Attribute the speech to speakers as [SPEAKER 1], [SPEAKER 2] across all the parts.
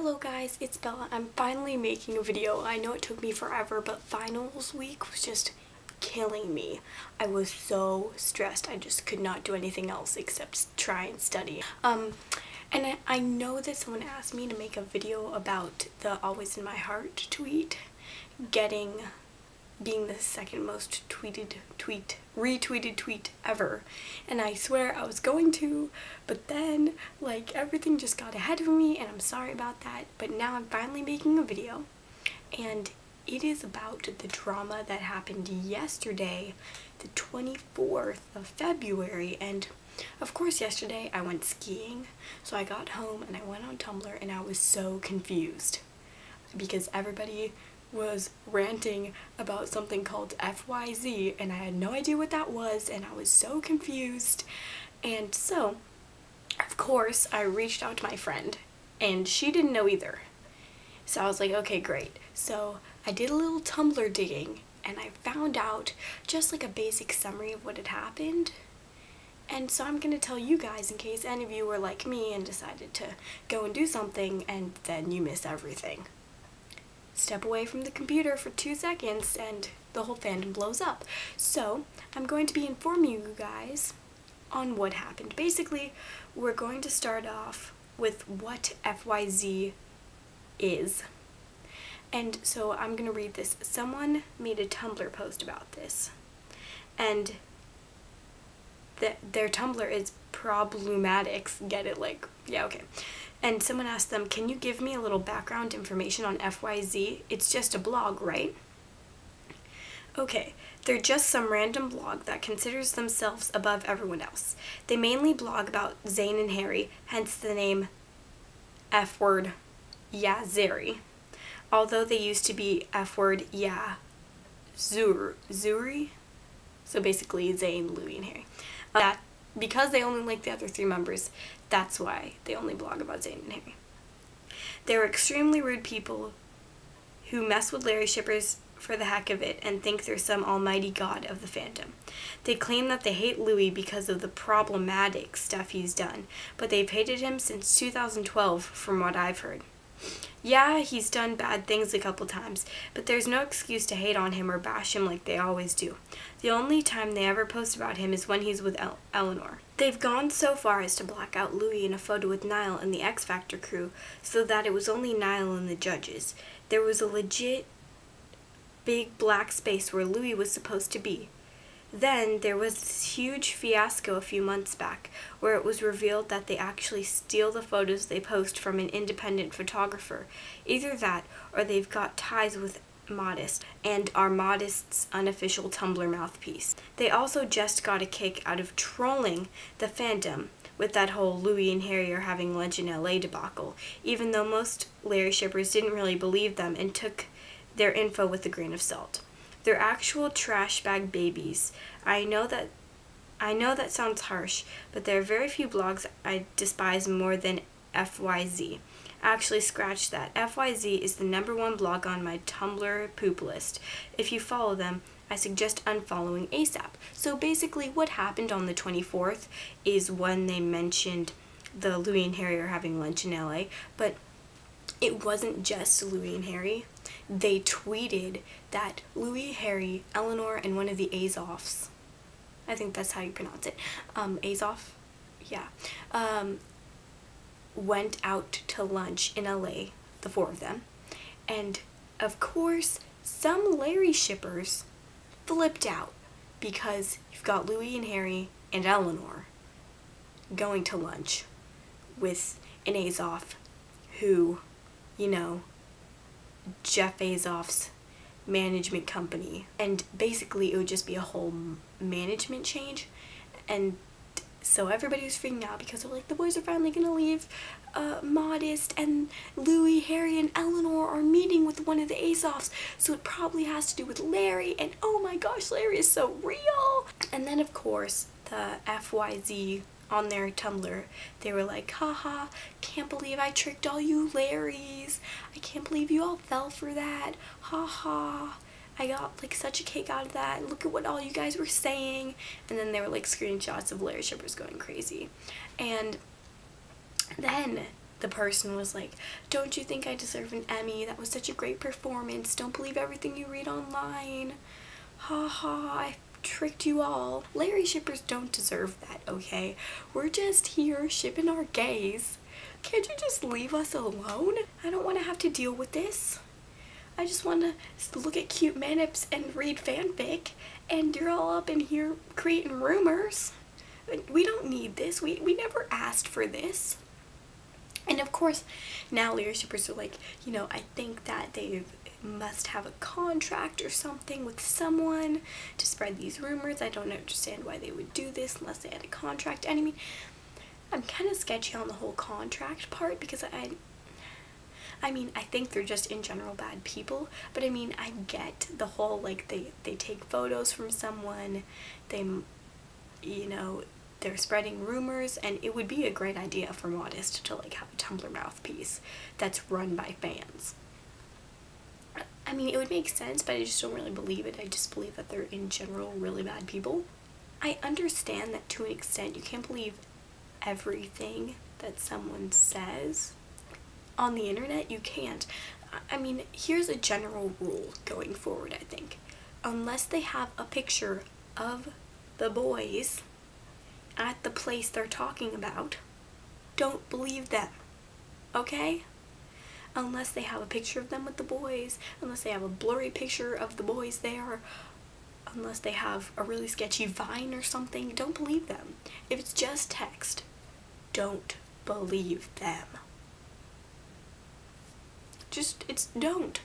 [SPEAKER 1] Hello guys, it's Bella. I'm finally making a video. I know it took me forever, but finals week was just killing me. I was so stressed. I just could not do anything else except try and study. And I know that someone asked me to make a video about the Always in My Heart tweet being the second most retweeted tweet ever, and I swear I was going to, but then like everything just got ahead of me, and I'm sorry about that. But now I'm finally making a video, and it is about the drama that happened yesterday, the 24th of February. And of course yesterday I went skiing, so I got home and I went on Tumblr and I was so confused because everybody was ranting about something called FYZ, and I had no idea what that was, and I was so confused. And so of course I reached out to my friend, and she didn't know either. So I was like, okay, great. So I did a little Tumblr digging, and I found out just like a basic summary of what had happened. And so I'm going to tell you guys in case any of you were like me and decided to go and do something and then you miss everything. Step away from the computer for 2 seconds and the whole fandom blows up. So I'm going to be informing you guys on what happened. Basically, we're going to start off with what FYZ is. And so I'm going to read this. Someone made a Tumblr post about this, and their Tumblr is problematics. Get it? Like, yeah, okay. And someone asked them, can you give me a little background information on FYZ? It's just a blog, right? Okay, they're just some random blog that considers themselves above everyone else. They mainly blog about Zayn and Harry, hence the name F-word, yeah, Zeri. Although they used to be F-word, yeah, Zuri. So basically Zayn, Louis, and Harry. Because they only like the other 3 members, that's why they only blog about Zayn and Harry. They're extremely rude people who mess with Larry shippers for the heck of it and think they're some almighty god of the fandom. They claim that they hate Louis because of the problematic stuff he's done, but they've hated him since 2012 from what I've heard. Yeah, he's done bad things a couple times, but there's no excuse to hate on him or bash him like they always do. The only time they ever post about him is when he's with Eleanor. They've gone so far as to black out Louis in a photo with Niall and the X Factor crew so that it was only Niall and the judges. There was a legit big black space where Louis was supposed to be. Then there was this huge fiasco a few months back where it was revealed that they actually steal the photos they post from an independent photographer. Either that or they've got ties with Modest and are Modest's unofficial Tumblr mouthpiece. They also just got a kick out of trolling the fandom with that whole Louis and Harry are having lunch in LA debacle, even though most Larry shippers didn't really believe them and took their info with a grain of salt. They're actual trash bag babies. I know that sounds harsh, but there are very few blogs I despise more than FYZ. Actually, scratch that. FYZ is the #1 blog on my Tumblr poop list. If you follow them, I suggest unfollowing ASAP. So basically what happened on the 24th is when they mentioned the Louis and Harry are having lunch in LA, but it wasn't just Louis and Harry. They tweeted that Louis, Harry, Eleanor, and one of the Azoffs, I think that's how you pronounce it, Azoff, yeah, went out to lunch in LA, the 4 of them. And of course, some Larry shippers flipped out because you've got Louis and Harry and Eleanor going to lunch with an Azoff who, you know, Jeff Azoff's management company, and basically it would just be a whole management change. And so everybody was freaking out because they're like, the boys are finally gonna leave Modest, and Louis, Harry, and Eleanor are meeting with one of the Azoffs, so it probably has to do with Larry, and oh my gosh, Larry is so real. And then of course the FYZ on their Tumblr, they were like, haha, can't believe I tricked all you Larrys. I can't believe you all fell for that. Haha. I got like such a kick out of that. Look at what all you guys were saying. And then there were like screenshots of Larry shippers going crazy. And then the person was like, "Don't you think I deserve an Emmy? That was such a great performance. Don't believe everything you read online. Ha ha, I tricked you all." Larry shippers don't deserve that, okay? We're just here shipping our gays. Can't you just leave us alone? I don't want to have to deal with this. I just want to look at cute manips and read fanfic, and you're all up in here creating rumors. We don't need this. We never asked for this. And of course, now Larry shippers are like, you know, I think that they must have a contract or something with someone to spread these rumors. I don't understand why they would do this unless they had a contract. And I mean, I'm kind of sketchy on the whole contract part, because I mean, I think they're just in general bad people, but I mean, I get the whole, like, they take photos from someone, they, you know, they're spreading rumors, and it would be a great idea for Modest to, like, have a Tumblr mouthpiece that's run by fans. I mean, it would make sense, but I just don't really believe it. I just believe that they're in general really bad people. I understand that to an extent you can't believe everything that someone says on the internet. You can't. I mean, here's a general rule going forward, I think. Unless they have a picture of the boys at the place they're talking about, don't believe them, okay? Unless they have a picture of them with the boys, unless they have a blurry picture of the boys there, unless they have a really sketchy Vine or something, don't believe them. If it's just text, don't believe them. Don't.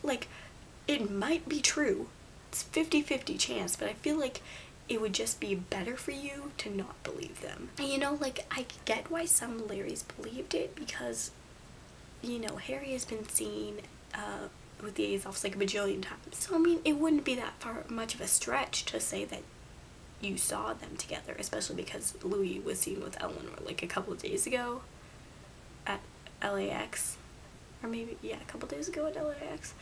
[SPEAKER 1] Like, it might be true. It's 50-50 chance, but I feel like it would just be better for you to not believe them. And you know, like, I get why some Larrys believed it, because, you know, Harry has been seen with the A's office like a bajillion times. So, I mean, it wouldn't be that much of a stretch to say that you saw them together, especially because Louis was seen with Eleanor like a couple of days ago at LAX. Or maybe, yeah, a couple days ago at LAX.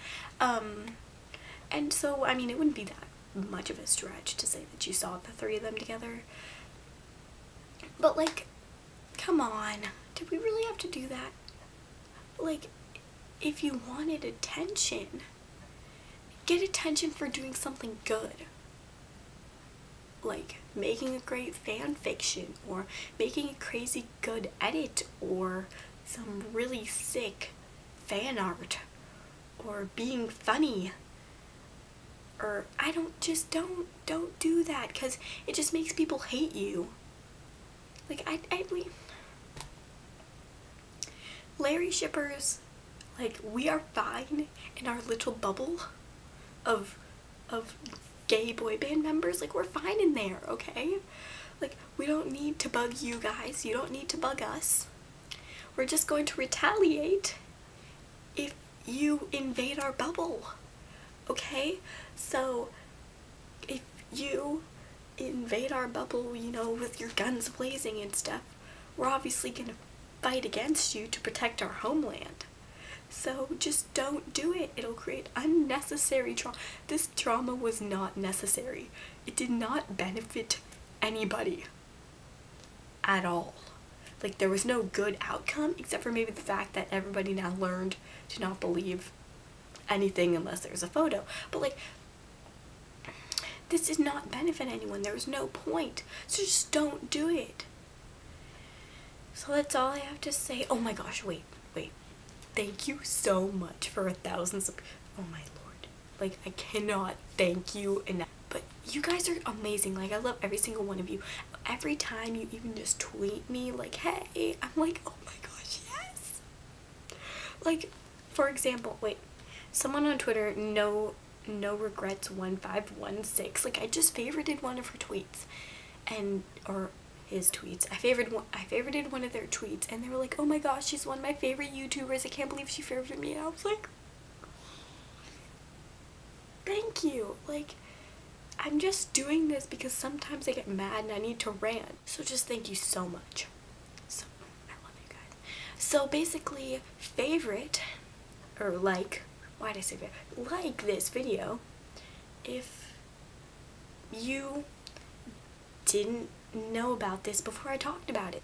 [SPEAKER 1] And so, I mean, it wouldn't be that much of a stretch to say that you saw the three of them together. But, like, come on. Did we really have to do that? Like, if you wanted attention, get attention for doing something good. Like, making a great fan fiction, or making a crazy good edit, or some really sick fan art, or being funny, or don't do that, because it just makes people hate you. Like, Larry shippers, like, we are fine in our little bubble of gay boy band members. Like, we're fine in there, okay? Like, we don't need to bug you guys. You don't need to bug us. We're just going to retaliate if you invade our bubble, okay? So, if you invade our bubble, you know, with your guns blazing and stuff, we're obviously gonna fight against you to protect our homeland. So just don't do it. It'll create unnecessary trauma. This trauma was not necessary. It did not benefit anybody at all. Like, there was no good outcome, except for maybe the fact that everybody now learned to not believe anything unless there's a photo. But, like, this did not benefit anyone. There was no point. So just don't do it. So that's all I have to say. Oh my gosh, wait. Thank you so much for 1,000 oh my lord. Like, I cannot thank you enough. But you guys are amazing. Like, I love every single one of you. Every time you even just tweet me, like, hey, I'm like, oh my gosh, yes. Like, for example, wait, someone on Twitter, no regrets 1516, like, I just favorited one of her tweets, or his tweets. I favorited one of their tweets, and they were like, oh my gosh, she's one of my favorite YouTubers. I can't believe she favorited me. And I was like, thank you. Like, I'm just doing this because sometimes I get mad and I need to rant. So just thank you so much. So, I love you guys. So basically, favorite, or like, why did I say favorite? Like this video if you didn't know about this before I talked about it.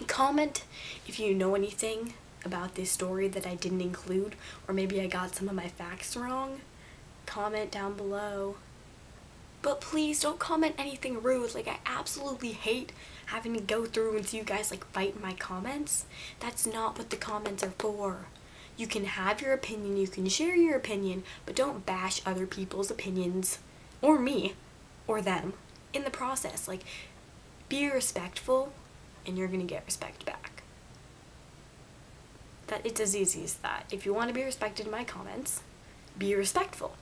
[SPEAKER 1] Comment if you know anything about this story that I didn't include, or maybe I got some of my facts wrong. Comment down below. But please don't comment anything rude. Like, I absolutely hate having to go through and see you guys like fight my comments. That's not what the comments are for. You can have your opinion, you can share your opinion, but don't bash other people's opinions, or me, or them, in the process. Like, be respectful, and you're gonna get respect back. It's as easy as that. If you want to be respected in my comments, be respectful.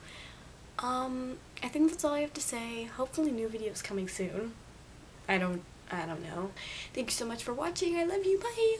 [SPEAKER 1] I think that's all I have to say. Hopefully new videos coming soon. I don't know. Thank you so much for watching. I love you. Bye!